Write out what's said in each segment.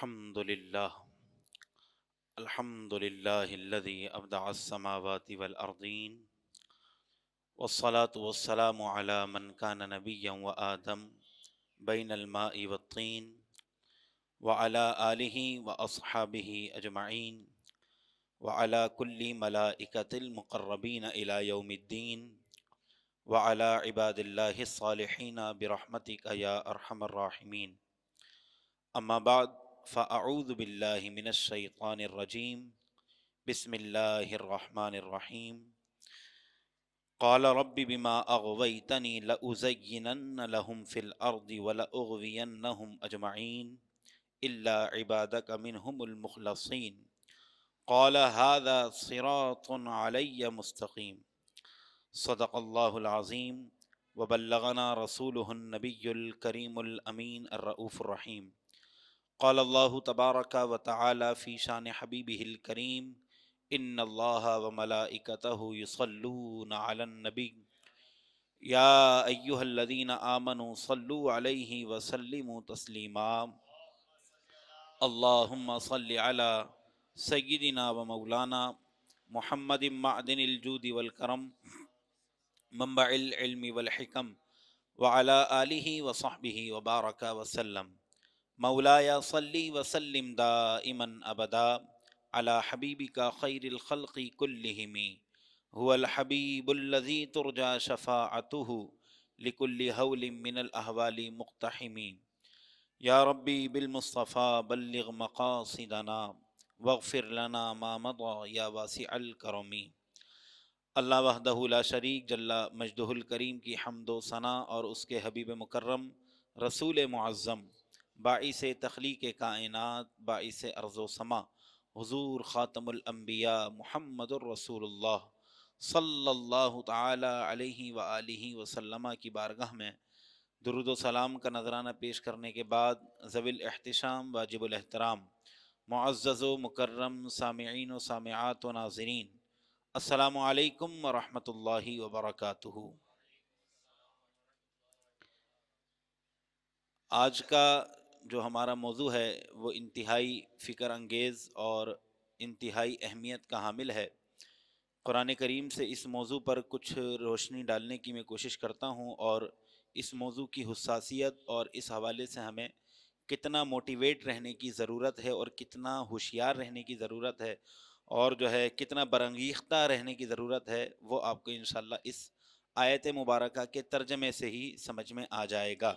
الحمد لله الحمد لله الذي أبدع السماوات والأرضين والصلاة والسلام على من كان نبيا وآدم بين الماء والطين وعلى آله وأصحابه أجمعين وعلى كل ملائكة المقربين إلى يوم الدين وعلى عباد الله الصالحين برحمتك يا أرحم الراحمين. أما بعد فأعوذ بالله من الشيطان الرجيم. بسم الله الرحمن الرحيم. قال رب بما أغويتني لأزينن لهم في الأرض ولأغوينهم أجمعين إلا عبادك منهم المخلصين. قال هذا صراط علي مستقيم. صدق الله العظيم وبلغنا رسوله النبي الكريم الأمين الرؤوف الرحيم. قال الله تبارك وتعالى في شان حبيبه الكريم ان الله وملائكته يصلون على النبي يا ايها الذين آمنوا صلوا عليه وسلموا تسليما. اللهم صل على سيدنا ومولانا محمد معدن الجود والكرم منبع العلم والحكم وعلى آله وصحبه وبارك وسلم. مولاي صلی وسلم دائما ابدا على حبیبک خیر الخلق كلهم هو الحبیب الذی ترجى شفاعته لكل هول من الاحوال مقتحم. یا ربی بالمصطفى بلغ مقاصدنا واغفر لنا ما مضى یا واسع الکرم. اللہ وحدہ لا شریک جل مجدہ الکریم کی حمد و ثنا اور اس کے حبیب مکرم رسول معظم باعث تخلیق کائنات باعث ارض و سما حضور خاتم الانبیاء محمد الرسول اللہ صلی اللہ تعالی علیہ وآلہ وسلم کی بارگاہ میں درود و سلام کا نذرانہ پیش کرنے کے بعد ذوی الاحتشام واجب الاحترام معزز و مکرم سامعین و سامعات و ناظرین، السلام علیکم ورحمۃ اللہ وبرکاتہ۔ آج کا جو ہمارا موضوع ہے وہ انتہائی فکر انگیز اور انتہائی اہمیت کا حامل ہے۔ قرآن کریم سے اس موضوع پر کچھ روشنی ڈالنے کی میں کوشش کرتا ہوں، اور اس موضوع کی حساسیت اور اس حوالے سے ہمیں کتنا موٹیویٹ رہنے کی ضرورت ہے اور کتنا ہوشیار رہنے کی ضرورت ہے، اور جو ہے کتنا برانگیختہ رہنے کی ضرورت ہے، وہ آپ کو انشاءاللہ اس آیت مبارکہ کے ترجمے سے ہی سمجھ میں آ جائے گا۔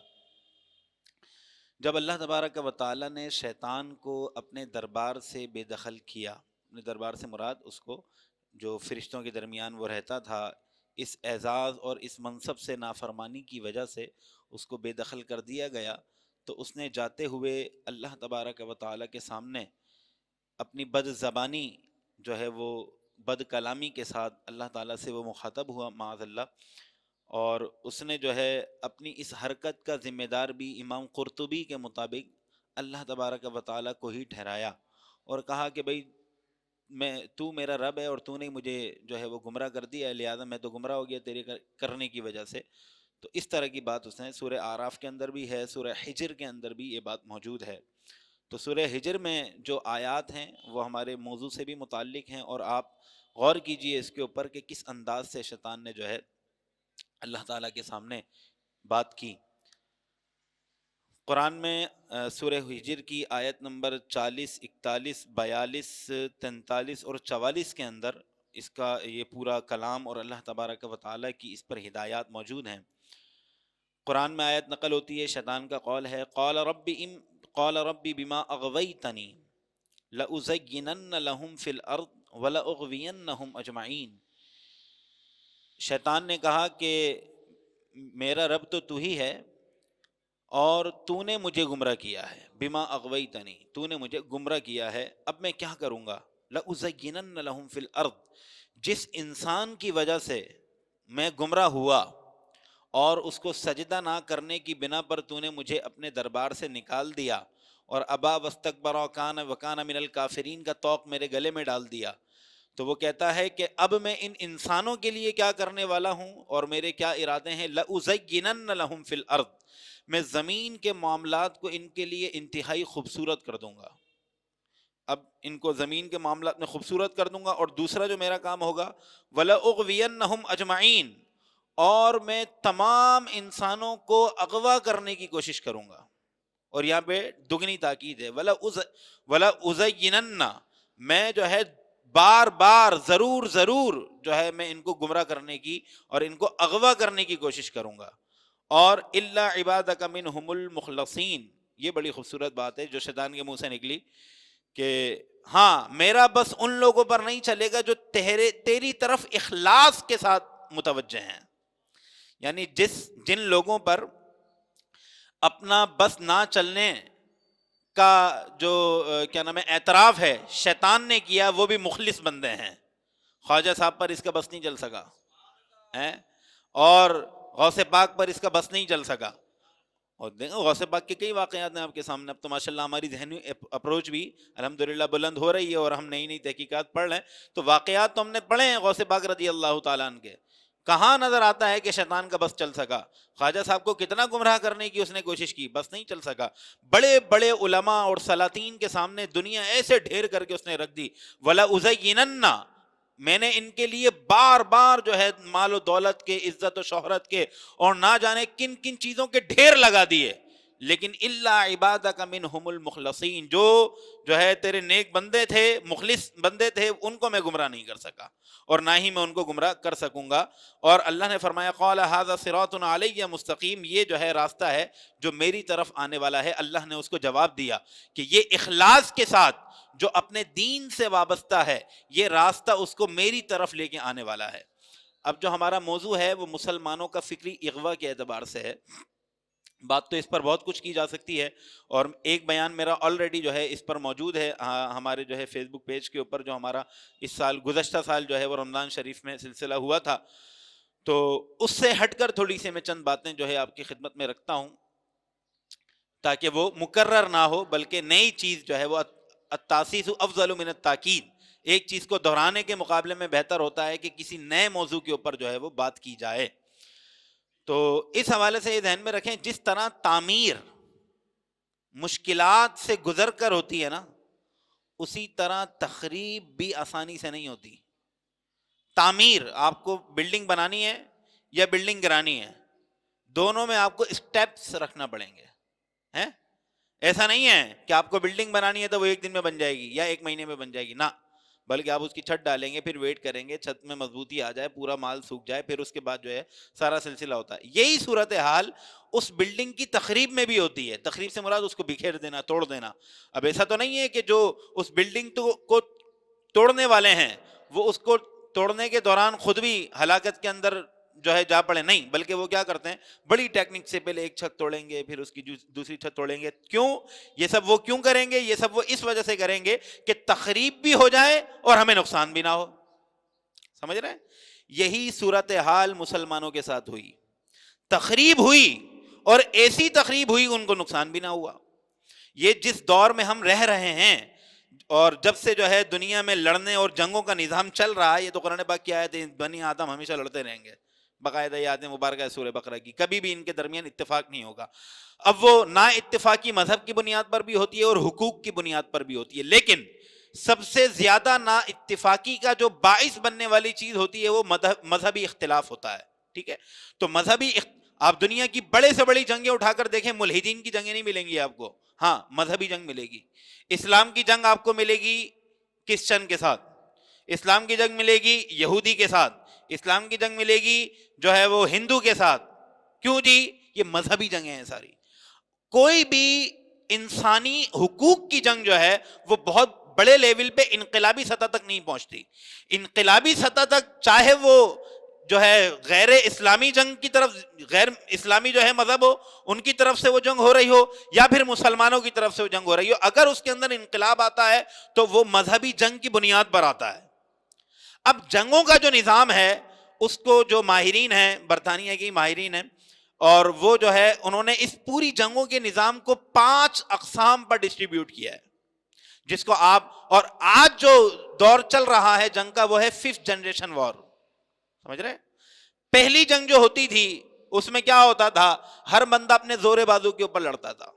جب اللہ تبارک و تعالیٰ نے شیطان کو اپنے دربار سے بے دخل کیا، اپنے دربار سے مراد اس کو جو فرشتوں کے درمیان وہ رہتا تھا، اس اعزاز اور اس منصب سے نافرمانی کی وجہ سے اس کو بے دخل کر دیا گیا، تو اس نے جاتے ہوئے اللہ تبارک و تعالیٰ کے سامنے اپنی بد زبانی جو ہے وہ بد کلامی کے ساتھ اللہ تعالیٰ سے وہ مخاطب ہوا معاذ اللہ، اور اس نے جو ہے اپنی اس حرکت کا ذمہ دار بھی امام قرطبی کے مطابق اللہ تبارک و تعالیٰ کو ہی ٹھہرایا، اور کہا کہ بھئی تو میرا رب ہے اور تو نے مجھے جو ہے وہ گمراہ کر دیا ہے، لہذا میں تو گمراہ ہو گیا تیرے کرنے کی وجہ سے۔ تو اس طرح کی بات اس نے سورہ اعراف کے اندر بھی ہے، سورہ حجر کے اندر بھی یہ بات موجود ہے۔ تو سورہ حجر میں جو آیات ہیں وہ ہمارے موضوع سے بھی متعلق ہیں، اور آپ غور کیجئے اس کے اوپر کہ کس انداز سے شیطان نے جو ہے اللہ تعالیٰ کے سامنے بات کی۔ قرآن میں سورہ حجر کی آیت نمبر 40، 41، 42، 43 اور 44 کے اندر اس کا یہ پورا کلام اور اللہ تبارک و تعالیٰ کی اس پر ہدایات موجود ہیں۔ قرآن میں آیت نقل ہوتی ہے، شیطان کا قول ہے، قال رب بما اغویتنی لأزینن لہم فی الارض ولأغوینہم اجمعین۔ شیطان نے کہا کہ میرا رب تو ہی ہے اور تو نے مجھے گمراہ کیا ہے، بما اغویتنی، تو نے مجھے گمراہ کیا ہے، اب میں کیا کروں گا؟ لأزینن لہم فی الارض، جس انسان کی وجہ سے میں گمراہ ہوا اور اس کو سجدہ نہ کرنے کی بنا پر تو نے مجھے اپنے دربار سے نکال دیا، اور ابا واستکبر وکان من الکافرین کا طوق میرے گلے میں ڈال دیا، تو وہ کہتا ہے کہ اب میں ان انسانوں کے لیے کیا کرنے والا ہوں اور میرے کیا ارادے ہیں، لَأُزَيِّنَنَّ لَهُمْ فِي الْأَرْضِ، میں زمین کے معاملات کو ان کے لیے انتہائی خوبصورت کر دوں گا. اب ان کو زمین کے معاملات میں خوبصورت کر دوں گا. اور دوسرا جو میرا کام ہوگا، وَلَأُغْوِيَنَّهُمْ أَجْمَعِينَ، اور میں تمام انسانوں کو اغوا کرنے کی کوشش کروں گا. اور یہاں پہ دگنی تاکید ہے، وَلَأُزَيِّنَنَّ، میں جو ہے بار بار ضرور ضرور جو ہے میں ان کو گمراہ کرنے کی اور ان کو اغوا کرنے کی کوشش کروں گا. اور الا عبادک منہم المخلصین، یہ بڑی خوبصورت بات ہے جو شیطان کے منہ سے نکلی کہ ہاں میرا بس ان لوگوں پر نہیں چلے گا جو تیری طرف اخلاص کے ساتھ متوجہ ہیں. یعنی جن لوگوں پر اپنا بس نہ چلنے کا جو کیا نام ہے اعتراف ہے شیطان نے کیا، وہ بھی مخلص بندے ہیں. خواجہ صاحب پر اس کا بس نہیں چل سکا، اور غوث پاک پر اس کا بس نہیں چل سکا. اور دیکھو غوث پاک کے کئی واقعات ہیں آپ کے سامنے. اب تو ماشاءاللہ ہماری ذہنی اپروچ بھی الحمدللہ بلند ہو رہی ہے اور ہم نئی نئی تحقیقات پڑھ رہے ہیں. تو واقعات تو ہم نے پڑھے ہیں غوث پاک رضی اللہ تعالیٰ عنہ کے. کہاں نظر آتا ہے کہ شیطان کا بس چل سکا؟ خواجہ صاحب کو کتنا گمراہ کرنے کی اس نے کوشش کی، بس نہیں چل سکا. بڑے بڑے علماء اور سلاطین کے سامنے دنیا ایسے ڈھیر کر کے اس نے رکھ دی. وَلَأُزَيِّنَنَّ، میں نے ان کے لیے بار بار جو ہے مال و دولت کے، عزت و شہرت کے، اور نہ جانے کن کن چیزوں کے ڈھیر لگا دیے. لیکن الا عبادک منہم المخلصین، جو ہے تیرے نیک بندے تھے، مخلص بندے تھے، ان کو میں گمراہ نہیں کر سکا اور نہ ہی میں ان کو گمراہ کر سکوں گا. اور اللہ نے فرمایا قال ھذا صراط علی مستقیم، یہ جو ہے راستہ ہے جو میری طرف آنے والا ہے. اللہ نے اس کو جواب دیا کہ یہ اخلاص کے ساتھ جو اپنے دین سے وابستہ ہے، یہ راستہ اس کو میری طرف لے کے آنے والا ہے. اب جو ہمارا موضوع ہے وہ مسلمانوں کا فکری اغوا کے اعتبار سے ہے. بات تو اس پر بہت کچھ کی جا سکتی ہے، اور ایک بیان میرا آلریڈی جو ہے اس پر موجود ہے ہمارے جو ہے فیس بک پیج کے اوپر، جو ہمارا اس سال گزشتہ سال جو ہے وہ رمضان شریف میں سلسلہ ہوا تھا. تو اس سے ہٹ کر تھوڑی سی میں چند باتیں جو ہے آپ کی خدمت میں رکھتا ہوں تاکہ وہ مکرر نہ ہو، بلکہ نئی چیز جو ہے وہ التاسیس افضل من التاکید، ایک چیز کو دہرانے کے مقابلے میں بہتر ہوتا ہے کہ کسی نئے موضوع کے اوپر جو ہے وہ بات کی جائے. تو اس حوالے سے یہ ذہن میں رکھیں، جس طرح تعمیر مشکلات سے گزر کر ہوتی ہے نا، اسی طرح تخریب بھی آسانی سے نہیں ہوتی. تعمیر، آپ کو بلڈنگ بنانی ہے یا بلڈنگ گرانی ہے، دونوں میں آپ کو اسٹیپس رکھنا پڑیں گے. ایسا نہیں ہے کہ آپ کو بلڈنگ بنانی ہے تو وہ ایک دن میں بن جائے گی یا ایک مہینے میں بن جائے گی، نہ، بلکہ آپ اس کی چھت ڈالیں گے، پھر ویٹ کریں گے چھت میں مضبوطی آ جائے، پورا مال سوکھ جائے، پھر اس کے بعد جو ہے سارا سلسلہ ہوتا ہے. یہی صورتحال اس بلڈنگ کی تخریب میں بھی ہوتی ہے. تخریب سے مراد اس کو بکھیر دینا، توڑ دینا. اب ایسا تو نہیں ہے کہ جو اس بلڈنگ کو توڑنے والے ہیں وہ اس کو توڑنے کے دوران خود بھی ہلاکت کے اندر جو ہے جا پڑے، نہیں، بلکہ وہ کیا کرتے ہیں، بڑی ٹیکنک سے پہلے ایک چھت توڑیں گے، پھر اس کی دوسری چھت توڑیں گے. کیوں یہ سب وہ کیوں کریں گے؟ یہ سب وہ اس وجہ سے کریں گے کہ تخریب بھی ہو جائے اور ہمیں نقصان بھی نہ ہو. سمجھ رہے ہیں؟ یہی صورتحال مسلمانوں کے ساتھ ہوئی. تخریب ہوئی اور ایسی تخریب ہوئی ان کو نقصان بھی نہ ہوا. یہ جس دور میں ہم رہ رہے ہیں اور جب سے جو ہے دنیا میں لڑنے اور جنگوں کا نظام چل رہا ہے، یہ تو قرآن پاک کی آیت ہے، بنی آدم ہمیشہ لڑتے رہیں گے. باقاعدہ یہ آیت مبارکہ ہے سورہ بقرہ کی، کبھی بھی ان کے درمیان اتفاق نہیں ہوگا. اب وہ نا اتفاقی مذہب کی بنیاد پر بھی ہوتی ہے اور حقوق کی بنیاد پر بھی ہوتی ہے، لیکن سب سے زیادہ نا اتفاقی کا جو باعث بننے والی چیز ہوتی ہے وہ مذہبی اختلاف ہوتا ہے. ٹھیک ہے؟ تو آپ دنیا کی بڑے سے بڑی جنگیں اٹھا کر دیکھیں، ملحدین کی جنگیں نہیں ملیں گی آپ کو، ہاں مذہبی جنگ ملے گی. اسلام کی جنگ آپ کو ملے گی کرسچن کے ساتھ، اسلام کی جنگ ملے گی یہودی کے ساتھ، اسلام کی جنگ ملے گی جو ہے وہ ہندو کے ساتھ. کیوں جی؟ یہ مذہبی جنگیں ہیں ساری. کوئی بھی انسانی حقوق کی جنگ جو ہے وہ بہت بڑے لیول پہ انقلابی سطح تک نہیں پہنچتی. انقلابی سطح تک چاہے وہ جو ہے غیر اسلامی جنگ کی طرف، غیر اسلامی جو ہے مذہب ہو ان کی طرف سے وہ جنگ ہو رہی ہو یا پھر مسلمانوں کی طرف سے وہ جنگ ہو رہی ہو، اگر اس کے اندر انقلاب آتا ہے تو وہ مذہبی جنگ کی بنیاد پر آتا ہے. اب جنگوں کا جو نظام ہے اس کو جو ماہرین ہیں، برطانیہ کی ماہرین ہیں، اور وہ جو ہے انہوں نے اس پوری جنگوں کے نظام کو 5 اقسام پر ڈسٹریبیوٹ کیا ہے. جس کو آپ، اور آج جو دور چل رہا ہے جنگ کا وہ ہے 5th جنریشن وار. سمجھ رہے؟ پہلی جنگ جو ہوتی تھی اس میں کیا ہوتا تھا، ہر بندہ اپنے زور بازو کے اوپر لڑتا تھا.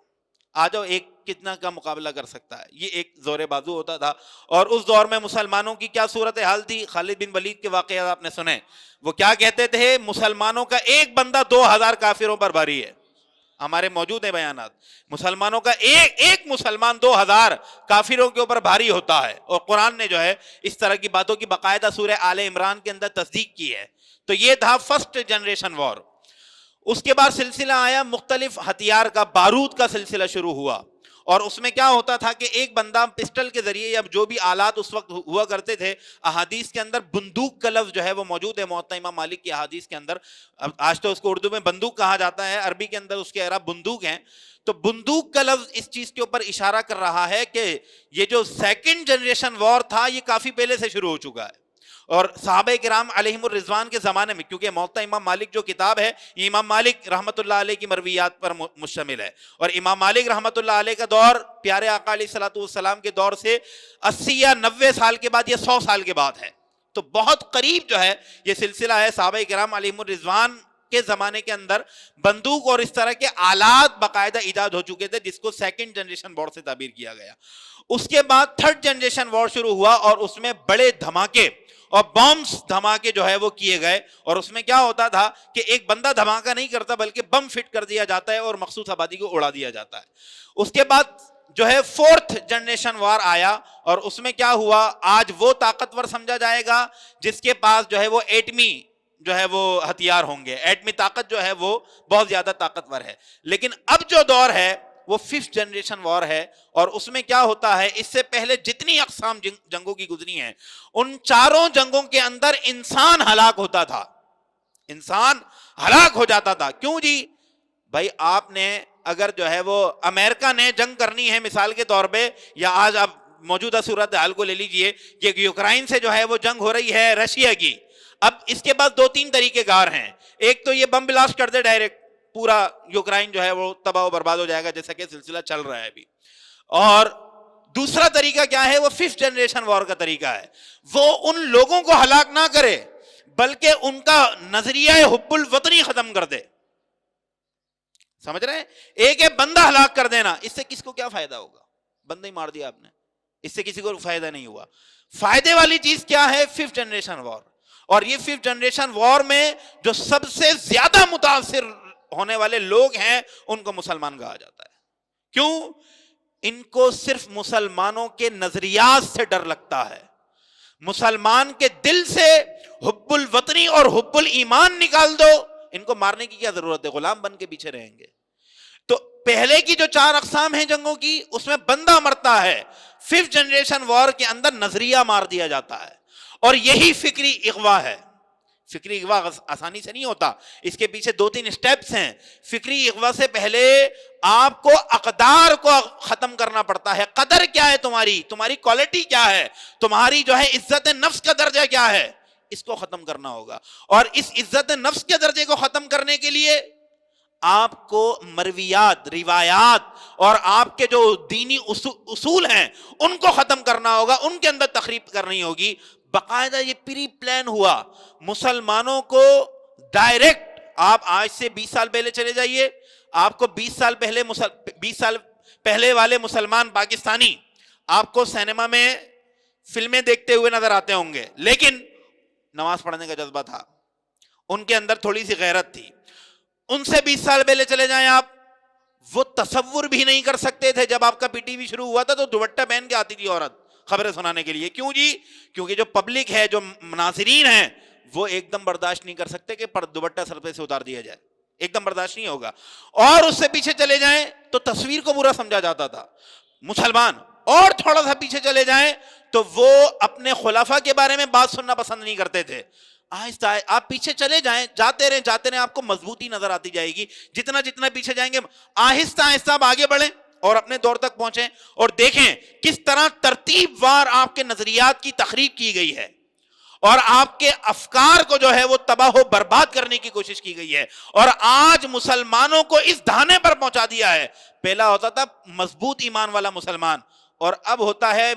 آ جاؤ ایک کتنا کا مقابلہ کر سکتا ہے، یہ ایک زور بازو ہوتا تھا. اور اس دور میں مسلمانوں کی کیا صورتحال تھی، خالد بن ولید کے واقعات آپ نے سنے. وہ کیا کہتے تھے، مسلمانوں کا ایک بندہ 2000 کافروں پر بھاری ہے. ہمارے موجود ہیں بیانات، مسلمانوں کا ایک مسلمان 2000 کافروں کے اوپر بھاری ہوتا ہے. اور قرآن نے جو ہے اس طرح کی باتوں کی باقاعدہ سورہ آل عمران کے اندر تصدیق کی ہے. تو یہ تھا 1st جنریشن وار. اس کے بعد سلسلہ آیا مختلف ہتھیار کا، بارود کا سلسلہ شروع ہوا. اور اس میں کیا ہوتا تھا کہ ایک بندہ پسٹل کے ذریعے یا جو بھی آلات اس وقت ہوا کرتے تھے، احادیث کے اندر بندوق کا لفظ جو ہے وہ موجود ہے موطا امام مالک کی احادیث کے اندر. آج تو اس کو اردو میں بندوق کہا جاتا ہے، عربی کے اندر اس کے اعراب بندوق ہیں. تو بندوق کا لفظ اس چیز کے اوپر اشارہ کر رہا ہے کہ یہ جو 2nd جنریشن وار تھا یہ کافی پہلے سے شروع ہو چکا ہے. اور صحابہ کرام علیہم الرضوان کے زمانے میں، کیونکہ موطا امام مالک جو کتاب ہے یہ امام مالک رحمۃ اللہ علیہ کی مرویات پر مشتمل ہے. اور امام مالک رحمۃ اللہ علیہ کا دور پیارے آقا علیہ الصلوۃ والسلام کے دور سے 80 یا 90 سال کے بعد یا 100 سال کے بعد ہے. تو بہت قریب جو ہے یہ سلسلہ ہے. صحابہ کرام علیہم الرضوان کے زمانے کے اندر بندوق اور اس طرح کے آلات باقاعدہ ایجاد ہو چکے تھے، جس کو 2nd جنریشن وار سے تعبیر کیا گیا. اس کے بعد 3rd جنریشن وار شروع ہوا اور اس میں بڑے دھماکے اور بمز دھماکے جو ہے وہ کیے گئے. اور اس میں کیا ہوتا تھا کہ ایک بندہ دھماکہ نہیں کرتا بلکہ بم فٹ کر دیا جاتا ہے اور مخصوص آبادی کو اڑا دیا جاتا ہے. اس کے بعد جو ہے 4th جنریشن وار آیا اور اس میں کیا ہوا، آج وہ طاقتور سمجھا جائے گا جس کے پاس جو ہے وہ ایٹمی جو ہے وہ ہتھیار ہوں گے، ایٹمی طاقت جو ہے وہ بہت زیادہ طاقتور ہے. لیکن اب جو دور ہے وہ 5th جنریشن وار ہے. اور اس میں کیا ہوتا ہے، اس سے پہلے جتنی اقسام جنگوں کی گزری ہیں ان چاروں جنگوں کے اندر انسان ہلاک ہوتا تھا، انسان ہلاک ہو جاتا تھا. کیوں جی بھائی، آپ نے اگر جو ہے وہ امریکہ نے جنگ کرنی ہے مثال کے طور پہ، یا آج آپ موجودہ صورتحال کو لے لیجئے کہ یوکرائن سے جو ہے وہ جنگ ہو رہی ہے رشیا کی. اب اس کے بعد 2-3 طریقے کار ہیں. ایک تو یہ بم بلاسٹ کر دے ڈائریکٹ، پورا یوکرائن جو ہے وہ تباہ و برباد ہو جائے گا جیسا کہ سلسلہ چل رہا ہے ابھی. اور دوسرا طریقہ کیا ہے، وہ 5th جنریشن وار کا طریقہ ہے. وہ ان لوگوں کو ہلاک نہ کرے بلکہ ان کا نظریہ حب الوطنی ختم کر دے. سمجھ رہے ہیں؟ ایک ہے بندہ ہلاک کر دینا، اس سے کس کو کیا فائدہ ہوگا، بندہ ہی مار دیا آپ نے، اس سے کسی کو فائدہ نہیں ہوا. فائدے والی چیز کیا ہے، 5th جنریشن وار. اور یہ 5th جنریشن وار میں جو سب سے زیادہ متاثر ہونے والے لوگ ہیں ان کو مسلمان کہا جاتا ہے. کیوں؟ ان کو صرف مسلمانوں کے نظریات سے ڈر لگتا ہے. مسلمان کے دل سے حب الوطنی اور حب الایمان نکال دو، ان کو مارنے کی کیا ضرورت ہے، غلام بن کے پیچھے رہیں گے. تو پہلے کی جو 4 اقسام ہیں جنگوں کی اس میں بندہ مرتا ہے. 5th جنریشن وار کے اندر نظریہ مار دیا جاتا ہے. اور یہی فکری اغوا ہے. فکری اغوا آسانی سے نہیں ہوتا، اس کے پیچھے 2-3 سٹیپس ہیں. فکری اغوا سے پہلے آپ کو اقدار کو ختم کرنا پڑتا ہے. قدر کیا ہے تمہاری کوالٹی کیا ہے، تمہاری جو ہے عزت نفس کا درجہ کیا ہے، اس کو ختم کرنا ہوگا. اور اس عزت نفس کے درجے کو ختم کرنے کے لیے آپ کو مرویات، روایات اور آپ کے جو دینی اصول ہیں ان کو ختم کرنا ہوگا، ان کے اندر تخریب کرنی ہوگی. باقاعدہ یہ پری پلان ہوا. مسلمانوں کو ڈائریکٹ، آپ آج سے 20 سال پہلے چلے جائیے، آپ کو 20 سال پہلے والے مسلمان پاکستانی آپ کو سینما میں فلمیں دیکھتے ہوئے نظر آتے ہوں گے، لیکن نماز پڑھنے کا جذبہ تھا، ان کے اندر تھوڑی سی غیرت تھی. ان سے 20 سال پہلے چلے جائیں آپ، وہ تصور بھی نہیں کر سکتے تھے. جب آپ کا پی ٹی وی شروع ہوا تھا تو دوپٹہ پہن کے آتی تھی عورت خبریں سنانے کے لیے. کیوں جی؟ کیونکہ جو پبلک ہے، جو ناظرین ہیں، وہ ایک دم برداشت نہیں کر سکتے کہ دوپٹہ سر پہ سے اتار دیا جائے، ایک دم برداشت نہیں ہوگا. اور اس سے پیچھے چلے جائیں تو تصویر کو برا سمجھا جاتا تھا مسلمان. اور تھوڑا سا پیچھے چلے جائیں تو وہ اپنے خلفاء کے بارے میں بات سننا پسند نہیں کرتے تھے. آہستہ آپ پیچھے چلے جائیں، جاتے رہیں آپ کو مضبوطی نظر آتی جائے گی. جتنا پیچھے جائیں گے آہستہ آپ آگے بڑھیں اور اپنے دور تک پہنچیں اور دیکھیں کس طرح ترتیب وار آپ کے نظریات کی تخریب کی گئی ہے اور آپ کے افکار کو جو ہے وہ تباہ و برباد کرنے کی کوشش کی گئی ہے. اور آج مسلمانوں کو اس دھانے پر پہنچا دیا ہے. پہلا ہوتا تھا مضبوط ایمان والا مسلمان، اور اب ہوتا ہے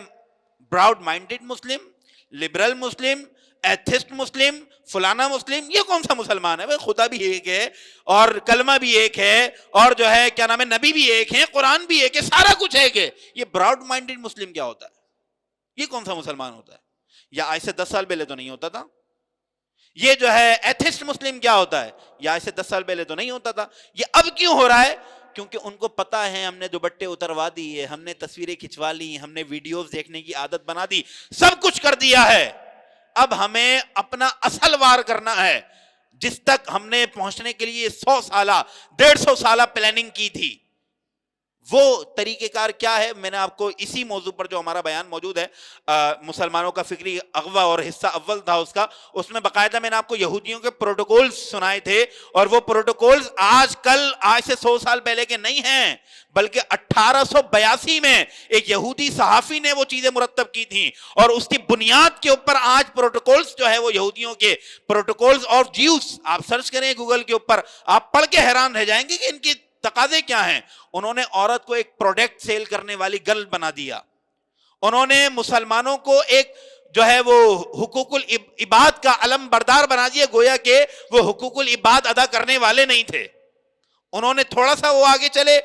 براؤڈ مائنڈڈ مسلم، لبرل مسلم، ایتھسٹ مسلم، فلانا مسلم. یہ کون سا مسلمان ہے؟ خدا بھی ایک ہے اور کلمہ بھی ایک ہے اور جو ہے کیا نام ہے نبی بھی ایک ہے، قرآن بھی ایک ہے، سارا کچھ ایک ہے. یہ براؤڈ مائنڈڈ مسلم کیا ہوتا ہے؟ یہ کون سا مسلمان ہوتا ہے؟ یا آج سے 10 سال پہلے تو نہیں ہوتا تھا. یہ جو ہے ایتھسٹ مسلم کیا ہوتا ہے؟ یا آج سے 10 سال پہلے تو نہیں ہوتا تھا. یہ اب کیوں ہو رہا ہے؟ کیونکہ ان کو پتا ہے ہم نے دوپٹے اتروا دیے، ہم نے تصویریں کھنچوا لی، ہم نے ویڈیوز دیکھنے کی عادت بنا دی، سب کچھ کر دیا ہے. اب ہمیں اپنا اصل وار کرنا ہے، جس تک ہم نے پہنچنے کے لیے 100 سالہ 150 سالہ پلاننگ کی تھی. وہ طریقہ کار کیا ہے؟ میں نے آپ کو اسی موضوع پر جو ہمارا بیان موجود ہے، مسلمانوں کا فکری اغوا اور حصہ اول تھا اس میں باقاعدہ میں نے آپ کو یہودیوں کے پروٹوکولز سنائے تھے. اور وہ پروٹوکولز آج سے 100 سال پہلے کے نہیں ہیں، بلکہ 1882 میں ایک یہودی صحافی نے وہ چیزیں مرتب کی تھیں، اور اس کی بنیاد کے اوپر آج پروٹوکولز جو ہے وہ یہودیوں کے پروٹوکولز آف جیوز، آپ سرچ کریں گوگل کے اوپر، آپ پڑھ کے حیران رہ جائیں گے کہ ان کی تقاضے کیا ہیں. انہوں نے عورت کو ایک پروڈکٹ سیل کرنے والی گرل بنا دیا. انہوں نے مسلمانوں کو ایک جو ہے وہ حقوق العباد کا علم بردار بنا دیا، گویا کہ وہ حقوق العباد ادا کرنے والے نہیں تھے. انہوں نے تھوڑا سا وہ آگے چلے،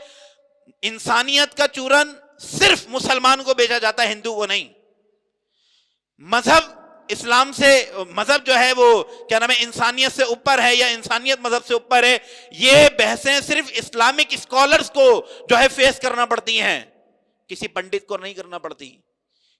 انسانیت کا چورن صرف مسلمان کو بیچا جاتا ہے، ہندو کو نہیں. مذہب اسلام سے، مذہب جو ہے وہ کیا نام ہے انسانیت سے اوپر ہے یا انسانیت مذہب سے اوپر ہے، یہ بحثیں صرف اسلامک اسکالرز کو جو ہے فیس کرنا پڑتی ہیں، کسی پنڈت کو نہیں کرنا پڑتی،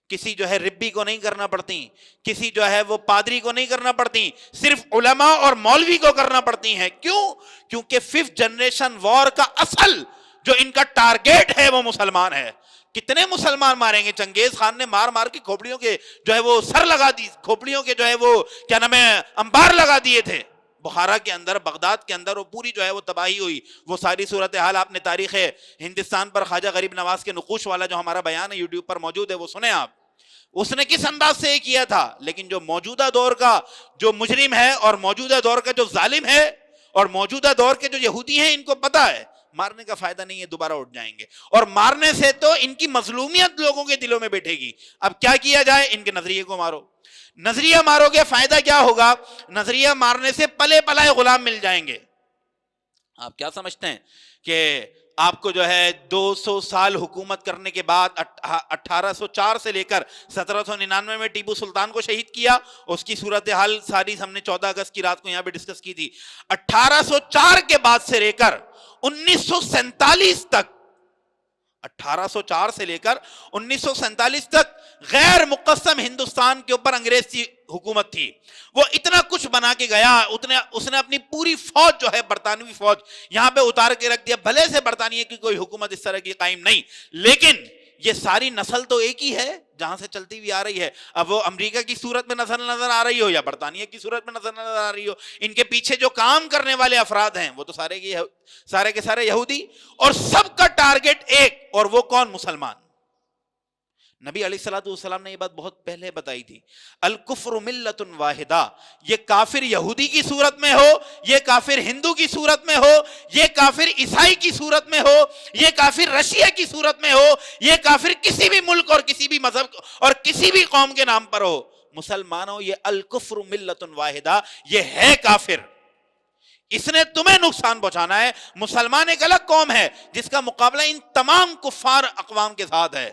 کسی جو ہے ربی کو نہیں کرنا پڑتی، کسی جو ہے وہ پادری کو نہیں کرنا پڑتی، صرف علماء اور مولوی کو کرنا پڑتی ہیں. کیوں؟ کیونکہ 5th جنریشن وار کا اصل جو ان کا ٹارگیٹ ہے وہ مسلمان ہے. کتنے مسلمان ماریں گے؟ چنگیز خان نے مار مار کے کھوپڑیوں کے جو ہے وہ سر لگا دی، کھوپڑیوں کے جو ہے وہ کیا نام ہے انبار لگا دیے تھے. بخارا کے اندر، بغداد کے اندر وہ پوری جو ہے وہ تباہی ہوئی. وہ ساری صورتحال آپ نے تاریخ ہندوستان پر خواجہ غریب نواز کے نقوش والا جو ہمارا بیان ہے یوٹیوب پر موجود ہے، وہ سنیں آپ. اس نے کس انداز سے یہ کیا تھا. لیکن جو موجودہ دور کا جو مجرم ہے اور موجودہ دور کا جو ظالم ہے اور موجودہ دور کے جو یہودی ہیں، ان کو پتا ہے مارنے کا فائدہ نہیں ہے، دوبارہ اٹھ جائیں گے، اور مارنے سے تو ان کی مظلومیت لوگوں کے دلوں میں بیٹھے گی. اب کیا کیا جائے؟ ان کے نظریے کو مارو. نظریہ مارو گے فائدہ کیا ہوگا؟ نظریہ مارنے سے پلے پلائے غلام مل جائیں گے. آپ کیا سمجھتے ہیں کہ آپ کو جو ہے 200 سال حکومت کرنے کے بعد 1804 سے لے کر 1799 میں ٹیپو سلطان کو شہید کیا. اس کی صورتحال ساری ہم نے 14 اگست کی رات کو یہاں پہ ڈسکس کی تھی. 1804 کے بعد سے لے کر 1947 تک، 1804 سے لے کر 1947 تک غیر مقسم ہندوستان کے اوپر انگریز کی حکومت تھی. وہ اتنا کچھ بنا کے گیا، اس نے اپنی پوری فوج جو ہے برطانوی فوج یہاں پہ اتار کے رکھ دیا. بھلے سے برطانیہ کی کوئی حکومت اس طرح کی قائم نہیں، لیکن یہ ساری نسل تو ایک ہی ہے جہاں سے چلتی ہوئی آ رہی ہے. اب وہ امریکہ کی صورت میں نظر آ رہی ہو یا برطانیہ کی صورت میں نظر آ رہی ہو، ان کے پیچھے جو کام کرنے والے افراد ہیں وہ تو سارے کے سارے یہودی، اور سب کا ٹارگٹ ایک، اور وہ کون؟ مسلمان. نبی علیہ الصلوۃ والسلام نے یہ بات بہت پہلے بتائی تھی، الکفر ملت واحدہ. یہ کافر یہودی کی صورت میں ہو، یہ کافر ہندو کی صورت میں ہو، یہ کافر عیسائی کی صورت میں ہو، یہ کافر رشیا کی صورت میں ہو، یہ کافر کسی بھی ملک اور کسی بھی مذہب اور کسی بھی قوم کے نام پر ہو، مسلمانوں یہ الکفر ملت واحدہ، یہ ہے کافر. اس نے تمہیں نقصان پہنچانا ہے. مسلمان ایک الگ قوم ہے جس کا مقابلہ ان تمام کفار اقوام کے ساتھ ہے.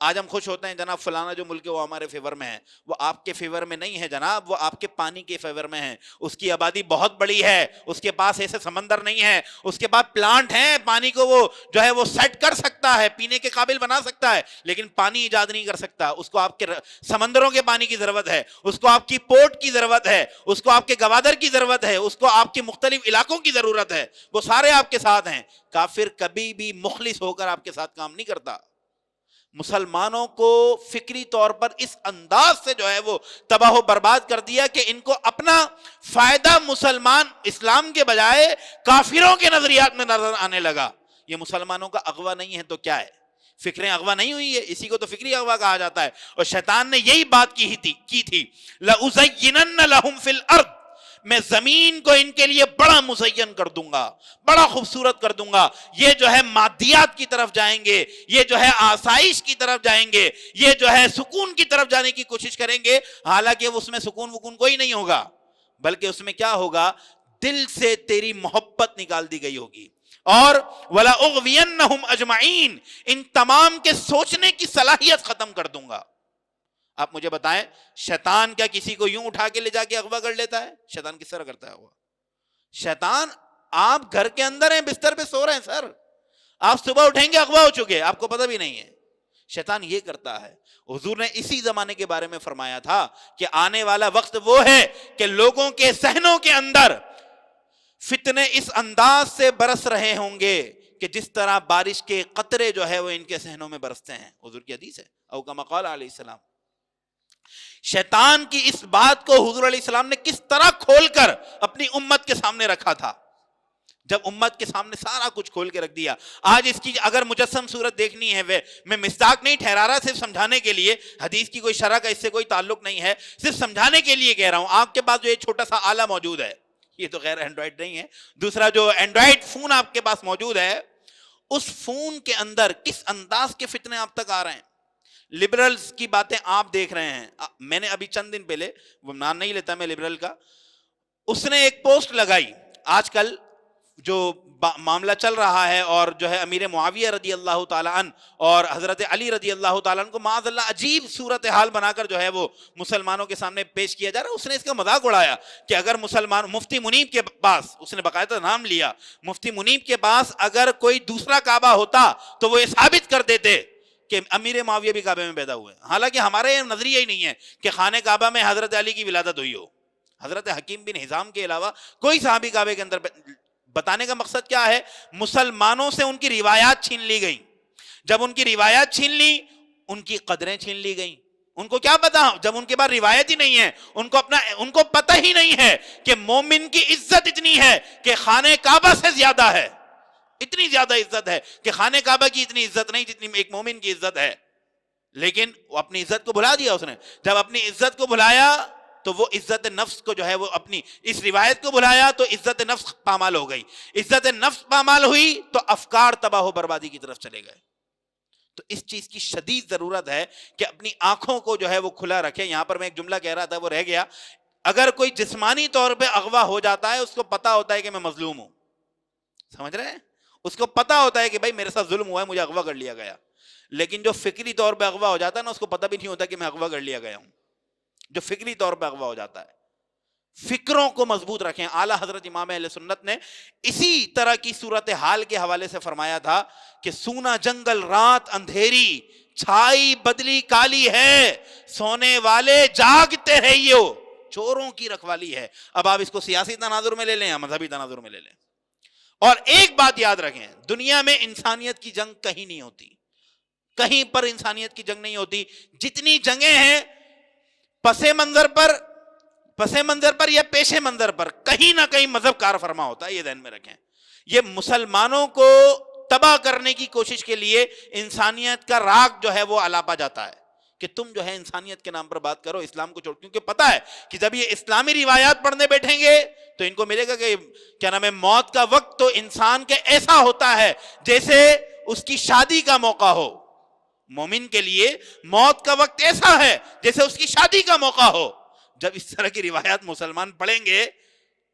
آج ہم خوش ہوتے ہیں جناب فلانا جو ملک ہے وہ ہمارے فیور میں ہے. وہ آپ کے فیور میں نہیں ہے جناب، وہ آپ کے پانی کے فیور میں ہے. اس کی آبادی بہت بڑی ہے، اس کے پاس ایسے سمندر نہیں ہے، اس کے پاس پلانٹ ہیں، پانی کو وہ جو ہے وہ سیٹ کر سکتا ہے، پینے کے قابل بنا سکتا ہے، لیکن پانی ایجاد نہیں کر سکتا. اس کو آپ کے سمندروں کے پانی کی ضرورت ہے، اس کو آپ کی پورٹ کی ضرورت ہے، اس کو آپ کے گوادر کی ضرورت ہے، اس کو آپ کے مختلف علاقوں کی ضرورت ہے. وہ سارے آپ کے ساتھ ہیں. کافر کبھی بھی مخلص ہو کر آپ کے ساتھ کام نہیں کرتا. مسلمانوں کو فکری طور پر اس انداز سے جو ہے وہ تباہ و برباد کر دیا کہ ان کو اپنا فائدہ مسلمان اسلام کے بجائے کافروں کے نظریات میں نظر آنے لگا. یہ مسلمانوں کا اغوا نہیں ہے تو کیا ہے؟ فکریں اغوا نہیں ہوئی ہے، اسی کو تو فکری اغوا کہا جاتا ہے. اور شیطان نے یہی بات کی تھی، لَأُزَيِّنَنَّ لَهُمْ فِي الْأَرْضِ، میں زمین کو ان کے لیے بڑا مزین کر دوں گا، بڑا خوبصورت کر دوں گا. یہ جو ہے مادیات کی طرف جائیں گے، یہ جو ہے آسائش کی طرف جائیں گے، یہ جو ہے سکون کی طرف جانے کی کوشش کریں گے. حالانکہ اس میں سکون وکون کوئی نہیں ہوگا، بلکہ اس میں کیا ہوگا، دل سے تیری محبت نکال دی گئی ہوگی. اور وَلَأُغْوِيَنَّهُمْ أَجْمَعِينَ، ان تمام کے سوچنے کی صلاحیت ختم کر دوں گا. آپ مجھے بتائیں، شیطان کیا کسی کو یوں اٹھا کے لے جا کے اغوا کر لیتا ہے؟ شیطان کس طرح کرتا ہے اغوا؟ شیطان، آپ گھر کے اندر ہیں، بستر پہ سو رہے ہیں سر، آپ صبح اٹھیں گے اغوا ہو چکے، آپ کو پتہ بھی نہیں ہے. شیطان یہ کرتا ہے. حضور نے اسی زمانے کے بارے میں فرمایا تھا کہ آنے والا وقت وہ ہے کہ لوگوں کے ذہنوں کے اندر فتنے اس انداز سے برس رہے ہوں گے کہ جس طرح بارش کے قطرے جو ہے وہ ان کے ذہنوں میں برستے ہیں. حضور کی حدیث ہے، او کما قال علیہ السلام. شیطان کی اس بات کو حضور علیہ السلام نے کس طرح کھول کر اپنی امت کے سامنے رکھا تھا. جب امت کے سامنے سارا کچھ کھول کے رکھ دیا. آج اس کی اگر مجسم صورت دیکھنی ہے، میں مصداق نہیں ٹھہرا رہا، صرف سمجھانے کے لیے، حدیث کی کوئی شرح کا اس سے کوئی تعلق نہیں ہے، صرف سمجھانے کے لیے کہہ رہا ہوں. آپ کے پاس جو یہ چھوٹا سا آلہ موجود ہے، یہ تو غیر اینڈرائڈ نہیں ہے، دوسرا جو اینڈرائڈ فون آپ کے پاس موجود ہے، اس فون کے اندر کس انداز کے فتنے آپ تک آ رہے ہیں. لبرلز کی باتیں آپ دیکھ رہے ہیں. میں نے ابھی چند دن پہلے، وہ نام نہیں لیتا میں لبرل کا، اس نے ایک پوسٹ لگائی. آج کل جو معاملہ چل رہا ہے اور جو ہے امیر معاویہ رضی اللہ تعالیٰ عنہ اور حضرت علی رضی اللہ تعالیٰ عنہ کو معاذ اللہ عجیب صورتحال بنا کر جو ہے وہ مسلمانوں کے سامنے پیش کیا جا رہا ہے. اس نے اس کا مذاق اڑایا کہ اگر مسلمان، مفتی منیب کے پاس، اس نے باقاعدہ نام لیا، مفتی منیب کے پاس اگر کوئی دوسرا کعبہ ہوتا تو وہ یہ ثابت کر دیتے کہ امیر معاویہ بھی کعبے میں پیدا ہوئے. حالانکہ ہمارے یہ نظریہ ہی نہیں ہے کہ خانہ کعبہ میں حضرت علی کی ولادت ہوئی ہو. حضرت حکیم بن حزام کے علاوہ کوئی صحابی کعبے کے اندر. بتانے کا مقصد کیا ہے؟ مسلمانوں سے ان کی روایات چھین لی گئی. جب ان کی روایات چھین لی، ان کی قدریں چھین لی گئیں. ان کو کیا پتا جب ان کے پاس روایت ہی نہیں ہے، ان کو پتہ ہی نہیں ہے کہ مومن کی عزت اتنی ہے کہ خانہ کعبہ سے زیادہ ہے. اتنی زیادہ عزت ہے کہ خانہ کعبہ کی اتنی عزت نہیں جتنی ایک مومن کی عزت ہے. لیکن وہ اپنی عزت کو بھلا دیا. اس نے جب اپنی عزت کو بھلایا تو وہ عزت نفس کو جو ہے وہ اپنی اس روایت کو بھلایا تو عزت نفس پامال ہو گئی. عزت نفس پامال ہوئی تو افکار تباہ و بربادی کی طرف چلے گئے. تو اس چیز کی شدید ضرورت ہے کہ اپنی آنکھوں کو جو ہے وہ کھلا رکھیں. یہاں پر میں ایک جملہ کہہ رہا تھا، وہ رہ گیا. اگر کوئی جسمانی طور پہ اغوا ہو جاتا ہے، اس کو پتا ہوتا ہے کہ میں مظلوم ہوں. سمجھ رہے ہیں؟ اس کو پتا ہوتا ہے کہ بھائی میرے ساتھ ظلم ہوا ہے، مجھے اغوا کر لیا گیا. لیکن جو فکری طور پہ اغوا ہو جاتا ہے نا، اس کو پتہ بھی نہیں ہوتا کہ میں اغوا کر لیا گیا ہوں. جو فکری طور پہ اغوا ہو جاتا ہے. فکروں کو مضبوط رکھیں. اعلیٰ حضرت امام اہل سنت نے اسی طرح کی صورتحال کے حوالے سے فرمایا تھا کہ سونا جنگل رات اندھیری، چھائی بدلی کالی ہے، سونے والے جاگتے رہیو، چوروں کی رکھوالی ہے. اب آپ اس کو سیاسی تناظر میں لے لیں یا مذہبی تناظر میں لے لیں. اور ایک بات یاد رکھیں، دنیا میں انسانیت کی جنگ کہیں نہیں ہوتی. کہیں پر انسانیت کی جنگ نہیں ہوتی. جتنی جنگیں ہیں پس منظر پر یا پیش منظر پر، کہیں نہ کہیں مذہب کار فرما ہوتا ہے. یہ ذہن میں رکھیں. یہ مسلمانوں کو تباہ کرنے کی کوشش کے لیے انسانیت کا راگ جو ہے وہ الاپا جاتا ہے کہ تم جو ہے انسانیت کے نام پر بات کرو، اسلام کو چھوڑ. کیونکہ پتا ہے کہ جب یہ اسلامی روایات پڑھنے بیٹھیں گے تو ان کو ملے گا کہ کیا نام ہے، موت کا وقت تو انسان کے ایسا ہوتا ہے جیسے اس کی شادی کا موقع ہو. مومن کے لیے موت کا وقت ایسا ہے جیسے اس کی شادی کا موقع ہو. جب اس طرح کی روایات مسلمان پڑھیں گے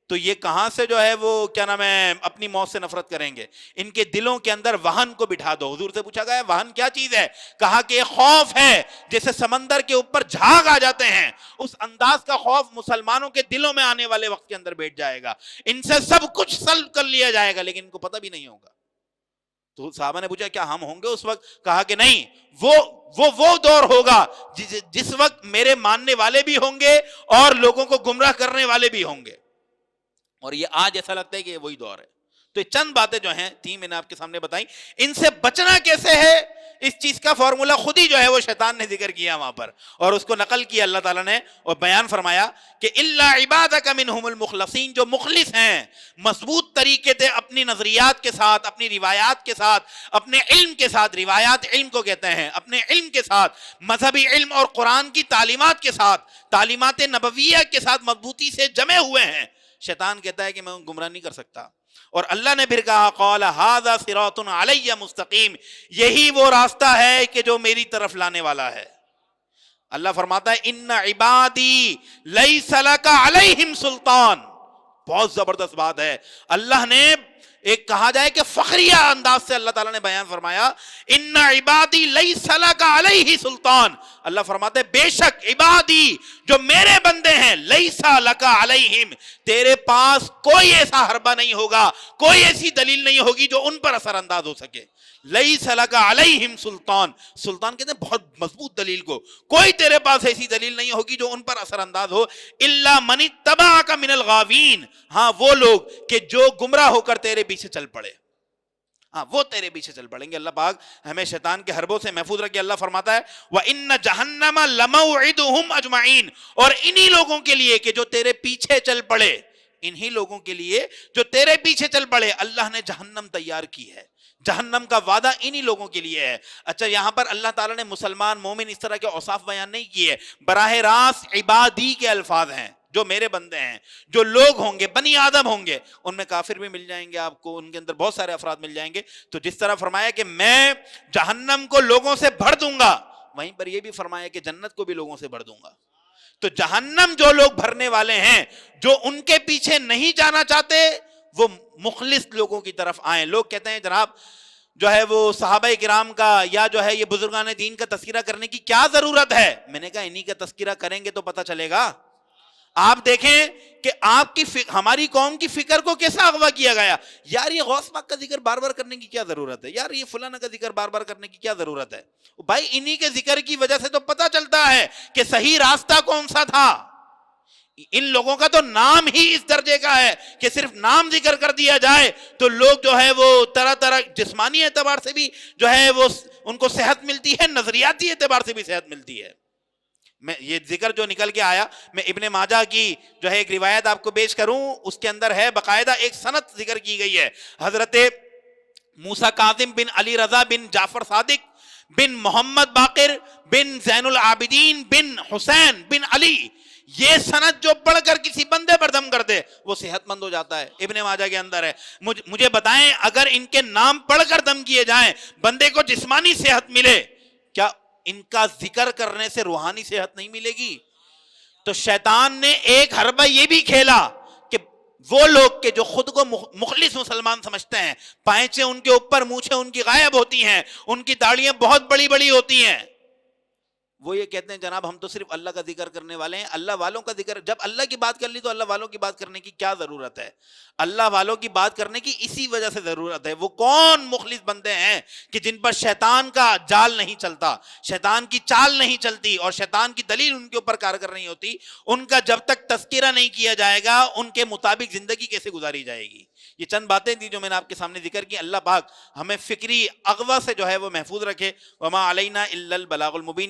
تو یہ کہاں سے جو ہے وہ کیا نام ہے اپنی موت سے نفرت کریں گے. ان کے دلوں کے اندر وہن کو بٹھا دو. حضور سے پوچھا گیا وہن کیا چیز ہے؟ کہا کہ یہ خوف ہے جیسے سمندر کے اوپر جھاگ آ جاتے ہیں، اس انداز کا خوف مسلمانوں کے دلوں میں آنے والے وقت کے اندر بیٹھ جائے گا. ان سے سب کچھ سلب کر لیا جائے گا لیکن ان کو پتہ بھی نہیں ہوگا. تو صحابہ نے پوچھا کیا ہم ہوں گے اس وقت؟ کہا کہ نہیں، وہ دور ہوگا جس وقت میرے ماننے والے بھی ہوں گے اور لوگوں کو گمراہ کرنے والے بھی ہوں گے. اور یہ آج ایسا لگتا ہے کہ وہی دور ہے. تو یہ چند باتیں جو ہیں تین میں نے آپ کے سامنے بتائیں. ان سے بچنا کیسے ہے، اس چیز کا فارمولا خود ہی جو ہے وہ شیطان نے ذکر کیا وہاں پر اور اس کو نقل کیا اللہ تعالیٰ نے اور بیان فرمایا کہ الا عبادک منہم المخلصین، جو مخلص ہیں، مضبوط طریقے سے اپنی نظریات کے ساتھ، اپنی روایات کے ساتھ، اپنے علم کے ساتھ، روایات علم کو کہتے ہیں، اپنے علم کے ساتھ، مذہبی علم اور قرآن کی تعلیمات کے ساتھ، تعلیمات نبویہ کے ساتھ مضبوطی سے جمے ہوئے ہیں. شیطان کہتا ہے کہ میں گمراہ نہیں کر سکتا. اور اللہ نے پھر کہا قال ھذا صراط علی مستقیم، یہی وہ راستہ ہے کہ جو میری طرف لانے والا ہے. اللہ فرماتا ہے ان عبادی لیس لک علیہم سلطان. بہت زبردست بات ہے. اللہ نے ایک کہا جائے کہ فخریہ انداز سے اللہ تعالیٰ نے بیان فرمایا ان عبادی لیس لک علیہ سلطان. اللہ فرماتے بے شک عبادی جو میرے بندے ہیں لیس لک علیہم، تیرے پاس کوئی ایسا حربہ نہیں ہوگا، کوئی ایسی دلیل نہیں ہوگی جو ان پر اثر انداز ہو سکے. لیس لک علیہم سلطان، سلطان کہتے ہیں بہت مضبوط دلیل کو، کوئی تیرے پاس ایسی دلیل نہیں ہوگی جو ان پر اثر انداز ہو. الا من اتبعک من الغاوین، ہاں وہ لوگ کہ جو گمراہ ہو کر تیرے پیچھے چل پڑے، ہاں وہ تیرے پیچھے چل پڑیں گے. اللہ پاک ہمیں شیطان کے حربوں سے محفوظ رکھے. اللہ فرماتا ہے وَإِنَّ جَهَنَّمَ لَمَوْعِدُهُمْ أَجْمَعِينَ، اور انہی لوگوں کے لیے کہ جو تیرے پیچھے چل پڑے، انہی لوگوں کے لیے جو تیرے پیچھے چل پڑے اللہ نے جہنم تیار کی ہے. جہنم کا وعدہ انہی لوگوں کے لیے ہے. اچھا یہاں پر اللہ تعالیٰ نے مسلمان مومن اس طرح کے اوصاف بیان نہیں کیے، براہ راست عبادی کے الفاظ ہیں، جو میرے بندے ہیں، جو لوگ ہوں گے، بنی آدم ہوں گے، ان میں کافر بھی مل جائیں گے آپ کو، ان کے اندر بہت سارے افراد مل جائیں گے. تو جس طرح فرمایا کہ میں جہنم کو لوگوں سے بھر دوں گا، وہیں پر یہ بھی فرمایا کہ جنت کو بھی لوگوں سے بھر دوں گا. تو جہنم جو لوگ بھرنے والے ہیں، جو ان کے پیچھے نہیں جانا چاہتے، وہ مخلص لوگوں کی طرف آئیں. لوگ کہتے ہیں جناب جو ہے وہ صحابہ کرام کا یا جو ہے یہ بزرگان دین کا تذکرہ کرنے کی کیا ضرورت ہے؟ میں نے کہا انہی کا تذکرہ کریں گے تو پتہ چلے گا. آپ دیکھیں کہ آپ کی ہماری قوم کی فکر کو کیسا اغوا کیا گیا. یار یہ غوث پاک کا ذکر بار بار کرنے کی کیا ضرورت ہے، یار یہ فلانا کا ذکر بار بار کرنے کی کیا ضرورت ہے. بھائی انہی کے ذکر کی وجہ سے تو پتہ چلتا ہے کہ صحیح راستہ کون سا تھا. ان لوگوں کا تو نام ہی اس درجے کا ہے کہ صرف نام ذکر کر دیا جائے تو لوگ جو ہے وہ طرح طرح جسمانی اعتبار سے بھی جو ہے وہ ان کو صحت ملتی ہے، نظریاتی اعتبار سے بھی صحت ملتی ہے. میں یہ ذکر جو نکل کے آیا، میں ابن ماجہ کی جو ہے ایک روایت آپ کو پیش کروں، اس کے اندر ہے باقاعدہ ایک سند ذکر کی گئی ہے. حضرت موسیٰ کاظم بن علی رضا بن جعفر صادق بن محمد باقر بن زین العابدین بن حسین بن علی، یہ سند جو پڑھ کر کسی بندے پر دم کر دے وہ صحت مند ہو جاتا ہے. ابن ماجہ کے اندر ہے. مجھے بتائیں اگر ان کے نام پڑھ کر دم کیے جائیں بندے کو جسمانی صحت ملے، کیا ان کا ذکر کرنے سے روحانی صحت نہیں ملے گی؟ تو شیطان نے ایک حربہ یہ بھی کھیلا کہ وہ لوگ کہ جو خود کو مخلص مسلمان سمجھتے ہیں، پائچیں ان کے اوپر، مونچھیں ان کی غائب ہوتی ہیں، ان کی داڑیاں بہت بڑی بڑی ہوتی ہیں، وہ یہ کہتے ہیں جناب ہم تو صرف اللہ کا ذکر کرنے والے ہیں. اللہ والوں کا ذکر، جب اللہ کی بات کر لی تو اللہ والوں کی بات کرنے کی کیا ضرورت ہے؟ اللہ والوں کی بات کرنے کی اسی وجہ سے ضرورت ہے. وہ کون مخلص بندے ہیں کہ جن پر شیطان کا جال نہیں چلتا، شیطان کی چال نہیں چلتی اور شیطان کی دلیل ان کے اوپر کارگر نہیں ہوتی. ان کا جب تک تذکرہ نہیں کیا جائے گا ان کے مطابق زندگی کیسے گزاری جائے گی؟ یہ چند باتیں تھی جو میں نے آپ کے سامنے ذکر کی. اللہ پاک ہمیں فکری اغوا سے جو ہے وہ محفوظ رکھے. وما علینا الا البلاغ المبین.